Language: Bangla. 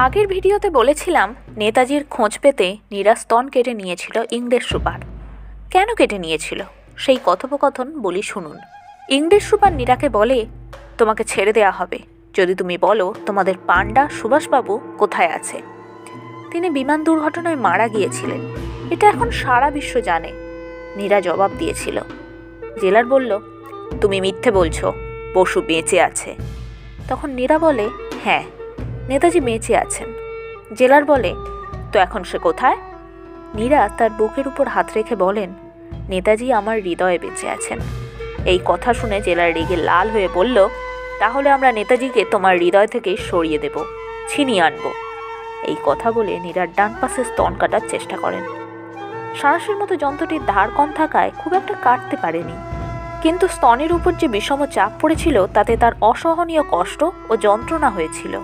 আগের ভিডিওতে বলেছিলাম নেতাজির খোঁজ পেতে নীরা স্তন কেটে নিয়েছিল ইংরেজ সুপার। কেন কেটে নিয়েছিল সেই কথোপকথন বলি শুনুন। ইংরেজ সুপার নীরাকে বলে, তোমাকে ছেড়ে দেয়া হবে যদি তুমি বলো তোমাদের পান্ডা সুভাষবাবু কোথায় আছে। তিনি বিমান দুর্ঘটনায় মারা গিয়েছিলেন, এটা এখন সারা বিশ্ব জানে। নীরা জবাব দিয়েছিল। জেলার বলল, তুমি মিথ্যে বলছো, বসু বেঁচে আছে। তখন নীরা বলে, হ্যাঁ, নেতাজি বেঁচে আছেন। জেলার বলে, তো এখন সে কোথায়? নীরা তার বুকের উপর হাত রেখে বলেন, নেতাজি আমার হৃদয়ে বেঁচে আছেন। এই কথা শুনে জেলার রেগে লাল হয়ে বলল, তাহলে আমরা নেতাজিকে তোমার হৃদয় থেকে সরিয়ে দেব, ছিনিয়ে আনব। এই কথা বলে নীরার ডান পাশে স্তন কাটার চেষ্টা করেন। সাঁড়াশের মতো যন্ত্রটির ধার কম থাকায় খুব একটা কাটতে পারেনি, কিন্তু স্তনের উপর যে বিষম চাপ পড়েছিল তাতে তার অসহনীয় কষ্ট ও যন্ত্রণা হয়েছিল।